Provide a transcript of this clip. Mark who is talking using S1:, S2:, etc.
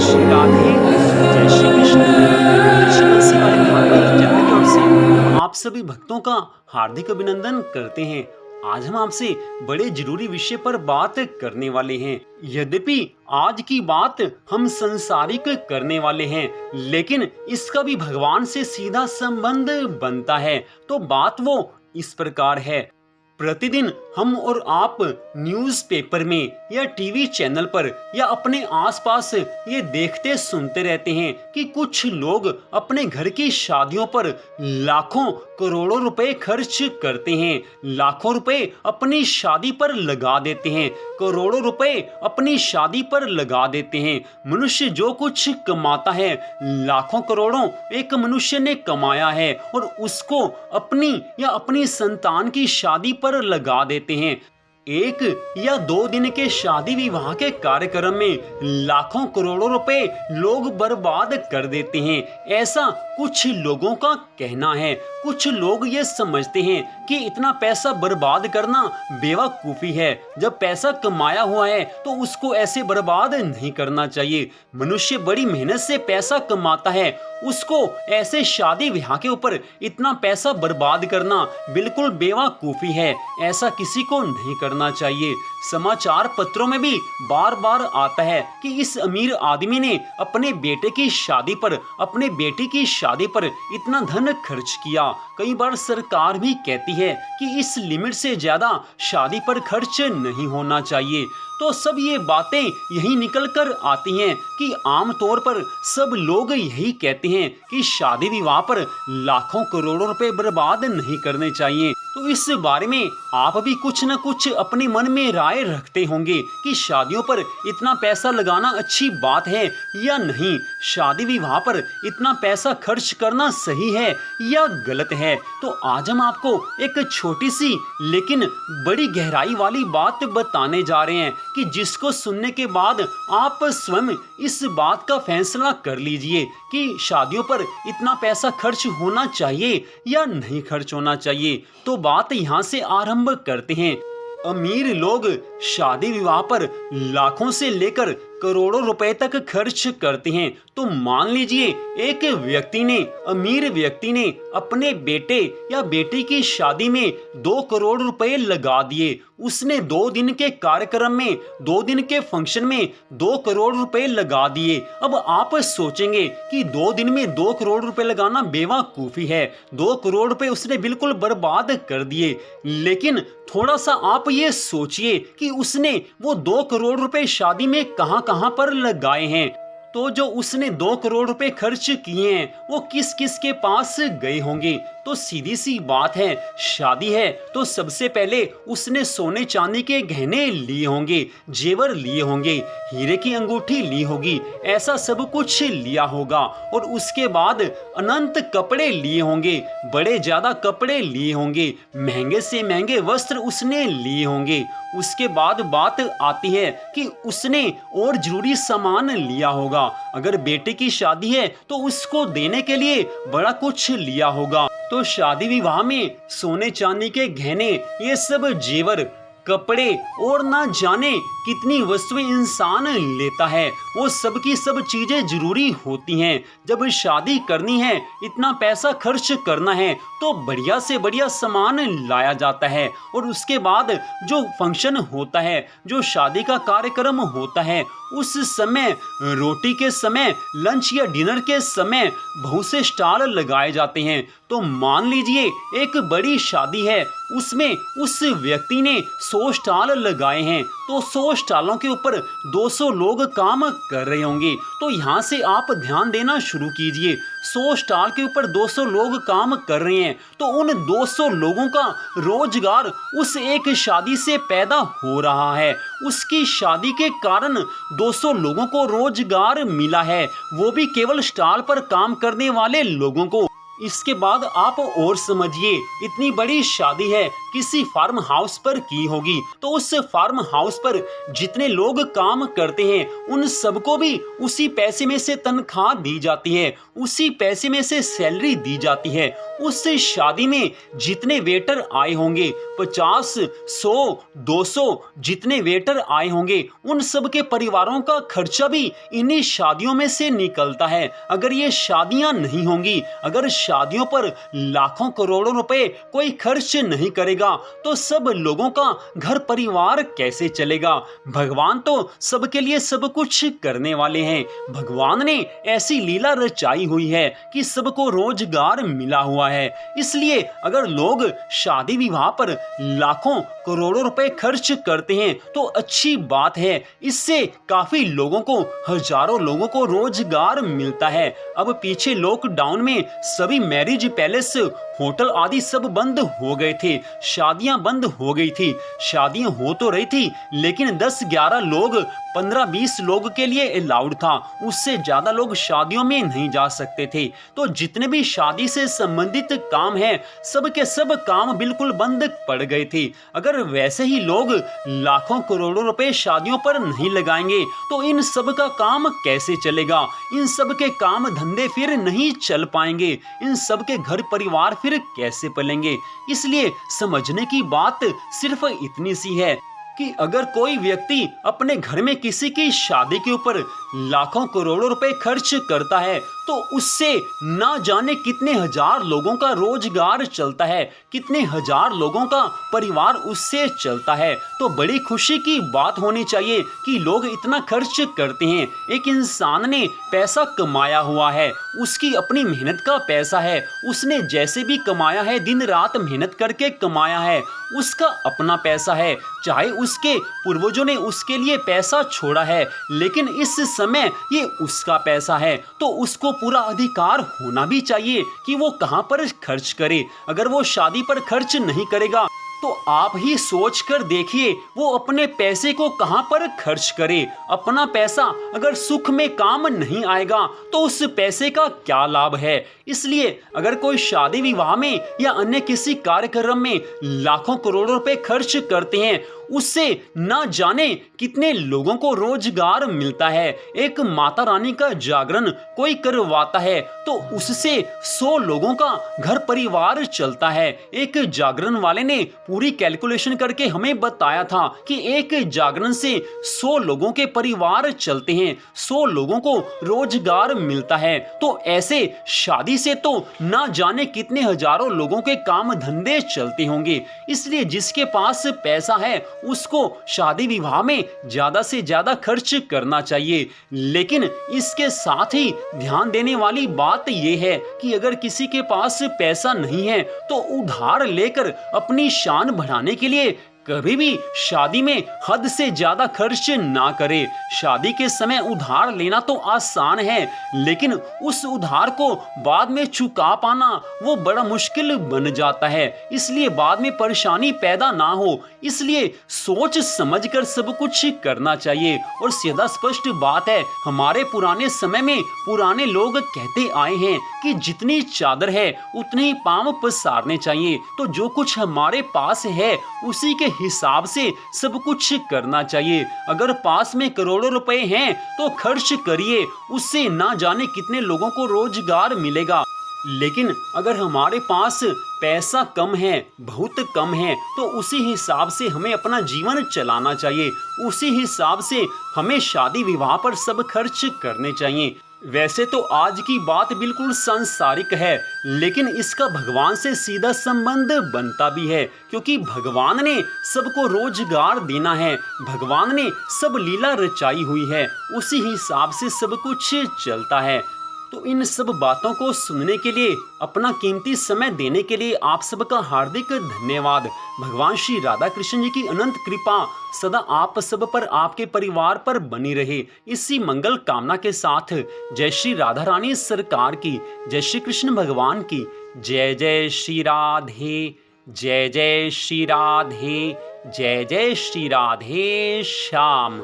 S1: श्री राधे, जय श्री कृष्ण। ऋषि बंसी वाले भागवत चैनल की ओर से हम आप सभी भक्तों का हार्दिक अभिनंदन करते हैं। आज हम आपसे बड़े जरूरी विषय पर बात करने वाले हैं। यद्यपि आज की बात हम संसारिक करने वाले हैं, लेकिन इसका भी भगवान से सीधा संबंध बनता है। तो बात वो इस प्रकार है। प्रतिदिन हम और आप न्यूज़पेपर में या टीवी चैनल पर या अपने आसपास ये देखते सुनते रहते हैं कि कुछ लोग अपने घर की शादियों पर लाखों करोड़ों रुपए खर्च करते हैं। लाखों रुपए अपनी शादी पर लगा देते हैं, करोड़ों रुपए अपनी शादी पर लगा देते हैं। मनुष्य जो कुछ कमाता है, लाखों करोड़ों एक मनुष्य ने कमाया है और उसको अपनी या अपनी संतान की शादी पर लगा देते हैं। एक या 2 दिन के शादी विवाह के कार्यक्रम में लाखों करोड़ों रुपए लोग बर्बाद कर देते हैं, ऐसा कुछ लोगों का कहना है। कुछ लोग ये समझते हैं कि इतना पैसा बर्बाद करना बेवकूफ़ी है। जब पैसा कमाया हुआ है तो उसको ऐसे बर्बाद नहीं करना चाहिए। मनुष्य बड़ी मेहनत से पैसा कमाता है, उसको ऐसे शादी ब्याह के ऊपर इतना पैसा बर्बाद करना बिल्कुल बेवकूफ़ी है। ऐसा किसी को नहीं करना चाहिए। समाचार पत्रों में भी बार बार आता है कि इस अमीर आदमी ने अपने बेटे की शादी पर, अपने बेटी की शादी पर इतना धन खर्च किया। कई बार सरकार भी कहती है कि इस लिमिट से ज्यादा शादी पर खर्च नहीं होना चाहिए। तो सब ये बातें यही निकल कर आती हैं कि आमतौर पर सब लोग यही कहते हैं कि शादी विवाह पर लाखों करोड़ों रुपए बर्बाद नहीं करने चाहिए। तो इस बारे में आप भी कुछ न कुछ अपने मन में राय रखते होंगे कि शादियों पर इतना पैसा लगाना अच्छी बात है या नहीं, शादी विवाह पर इतना पैसा खर्च करना सही है या गलत है। तो आज हम आपको एक छोटी सी लेकिन बड़ी गहराई वाली बात बताने जा रहे हैं कि जिसको सुनने के बाद आप स्वयं इस बात का फैसला कर लीजिए कि शादियों पर इतना पैसा खर्च होना चाहिए या नहीं खर्च होना चाहिए। तो बात यहाँ से आरंभ करते हैं। अमीर लोग शादी विवाह पर लाखों से लेकर करोड़ों रुपए तक खर्च करते हैं। तो मान लीजिए एक व्यक्ति ने, अमीर व्यक्ति ने अपने बेटे या बेटी की शादी में 2 करोड़ रुपए लगा दिए। उसने 2 दिन के कार्यक्रम में, 2 दिन के फंक्शन में 2 करोड़ रुपए लगा दिए। अब आप सोचेंगे कि 2 दिन में 2 करोड़ रुपए लगाना बेवकूफ़ी है, 2 करोड़ रुपए उसने बिल्कुल बर्बाद कर दिए। लेकिन थोड़ा सा आप ये सोचिए कि उसने वो 2 करोड़ रुपए शादी में कहां कहां पर लगाए हैं। तो जो उसने 2 करोड़ रुपए खर्च किए हैं वो किस किस के पास गए होंगे। तो सीधी सी बात है, शादी है तो सबसे पहले उसने सोने चांदी के गहने लिए होंगे, जेवर लिए होंगे, हीरे की अंगूठी ली होगी, ऐसा सब कुछ लिया होगा। और उसके बाद अनंत कपड़े लिए होंगे, बड़े ज्यादा कपड़े लिए होंगे, महंगे से महंगे वस्त्र उसने लिए होंगे। उसके बाद बात आती है कि उसने और जरूरी सामान लिया होगा। अगर बेटे की शादी है तो उसको देने के लिए बड़ा कुछ लिया होगा। तो शादी विवाह में सोने चांदी के गहने, ये सब जेवर, कपड़े और ना जाने कितनी वस्तुएं इंसान लेता है, वो सब की सब चीजें जरूरी होती हैं। जब शादी करनी है, इतना पैसा खर्च करना है तो बढ़िया से बढ़िया सामान लाया जाता है। और उसके बाद जो फंक्शन होता है, जो शादी का कार्यक्रम होता है, उस समय रोटी के समय, लंच या डिनर के समय बहुत से स्टॉल लगाए जाते हैं। तो मान लीजिए एक बड़ी शादी है, उसमें उस व्यक्ति ने 100 स्टॉल लगाए हैं, तो 100 स्टॉलों के ऊपर 200 लोग काम कर रहे होंगे। तो यहाँ से आप ध्यान देना शुरू कीजिए, 100 स्टॉल के ऊपर 200 लोग काम कर रहे हैं, तो उन 200 लोगों का रोजगार उस एक शादी से पैदा हो रहा है। उसकी शादी के कारण 200 लोगों को रोजगार मिला है, वो भी केवल स्टॉल पर काम करने वाले लोगों को। इसके बाद आप और समझिए, इतनी बड़ी शादी है, किसी फार्म हाउस पर की होगी, तो उस फार्म हाउस पर जितने लोग काम करते हैं उन सबको भी उसी पैसे में से तनख्वाह दी जाती है, उसी पैसे में से सैलरी दी जाती है। उस शादी में जितने वेटर आए होंगे, 50, 100, 200 जितने वेटर आए होंगे, उन सब के परिवारों का खर्चा भी इन्हीं शादियों में से निकलता है। अगर ये शादियां नहीं होंगी, अगर शादियों पर लाखों करोड़ों रुपए कोई खर्च नहीं करेगा, तो सब लोगों का घर परिवार कैसे चलेगा? भगवान तो सबके लिए सब कुछ करने वाले हैं। भगवान ने ऐसी लीला रचाई हुई है कि सबको रोजगार मिला हुआ है। इसलिए अगर लोग शादी विवाह पर लाखों करोड़ों रुपए खर्च करते हैं तो अच्छी बात है। इससे काफी लोगों को, हजारों लोगों को रोजगार मिलता है। अब पीछे लॉकडाउन में सभी मैरिज पैलेस, होटल आदि सब बंद हो गए थे, शादियां बंद हो गई थी। शादियां हो तो रही थी लेकिन 10-11 लोग, 15-20 लोग के लिए अलाउड था, उससे ज्यादा लोग शादियों में नहीं जा सकते थे। तो जितने भी शादी से संबंधित काम है, सब के सब काम बिल्कुल बंद पड़ गए थे। अगर वैसे ही लोग लाखों करोड़ों रुपए शादियों पर नहीं लगाएंगे तो इन सब का काम कैसे चलेगा? इन सब के काम धंधे फिर नहीं चल पाएंगे, इन सब के घर परिवार फिर कैसे पलेंगे? इसलिए समझने की बात सिर्फ इतनी सी है कि अगर कोई व्यक्ति अपने घर में किसी की शादी के ऊपर लाखों करोड़ों रुपए खर्च करता है तो उससे ना जाने कितने हजार लोगों का रोजगार चलता है, कितने हजार लोगों का परिवार उससे चलता है। तो बड़ी खुशी की बात होनी चाहिए कि लोग इतना खर्च करते हैं। एक इंसान ने पैसा कमाया हुआ है, उसकी अपनी मेहनत का पैसा है, उसने जैसे भी कमाया है, दिन रात मेहनत करके कमाया है, उसका अपना पैसा है। चाहे उसके पूर्वजों ने उसके लिए पैसा छोड़ा है, लेकिन इस समय ये उसका पैसा है, तो उसको पूरा अधिकार होना भी चाहिए कि वो कहां पर खर्च करे। अगर वो शादी पर खर्च नहीं करेगा तो आप ही सोच कर देखिए वो अपने पैसे को कहां पर खर्च करे। अपना पैसा अगर सुख में काम नहीं आएगा तो उस पैसे का क्या लाभ है? इसलिए अगर कोई शादी विवाह में या अन्य किसी कार्यक्रम में लाखों करोड़ों रुपए खर्च करते हैं, उससे ना जाने कितने लोगों को रोजगार मिलता है। एक माता रानी का जागरण कोई करवाता है तो उससे 100 लोगों का घर परिवार चलता है। एक जागरण वाले ने पूरी कैलकुलेशन करके हमें बताया था कि एक जागरण से 100 लोगों के परिवार चलते हैं, 100 लोगों को रोजगार मिलता है। तो ऐसे शादी से तो ना जाने कितने हजारों लोगों के काम धंधे चलते होंगे। इसलिए जिसके पास पैसा है उसको शादी विवाह में ज्यादा से ज्यादा खर्च करना चाहिए। लेकिन इसके साथ ही ध्यान देने वाली बात यह है कि अगर किसी के पास पैसा नहीं है तो उधार लेकर अपनी शान बढ़ाने के लिए कभी भी शादी में हद से ज्यादा खर्च ना करे। शादी के समय उधार लेना तो आसान है, लेकिन उस उधार को बाद में चुका पाना वो बड़ा मुश्किल बन जाता है। इसलिए बाद में परेशानी पैदा ना हो, इसलिए सोच समझ कर सब कुछ करना चाहिए। और सीधा स्पष्ट बात है, हमारे पुराने समय में पुराने लोग कहते आए हैं कि जितनी चादर है उतने ही पांव पसारने चाहिए। तो जो कुछ हमारे पास है उसी के हिसाब से सब कुछ करना चाहिए। अगर पास में करोड़ों रुपए हैं तो खर्च करिए, उससे ना जाने कितने लोगों को रोजगार मिलेगा। लेकिन अगर हमारे पास पैसा कम है, बहुत कम है, तो उसी हिसाब से हमें अपना जीवन चलाना चाहिए, उसी हिसाब से हमें शादी विवाह पर सब खर्च करने चाहिए। वैसे तो आज की बात बिल्कुल सांसारिक है, लेकिन इसका भगवान से सीधा संबंध बनता भी है, क्योंकि भगवान ने सबको रोजगार देना है, भगवान ने सब लीला रचाई हुई है, उसी हिसाब से सब कुछ चलता है। तो इन सब बातों को सुनने के लिए, अपना कीमती समय देने के लिए आप सबका हार्दिक धन्यवाद। भगवान श्री राधा कृष्ण जी की अनंत कृपा सदा आप सब पर, आपके परिवार पर बनी रहे, इसी मंगल कामना के साथ जय श्री राधा रानी सरकार की, जय श्री कृष्ण भगवान की, जय जय श्री राधे, जय जय श्री राधे, जय जय श्री राधे श्याम।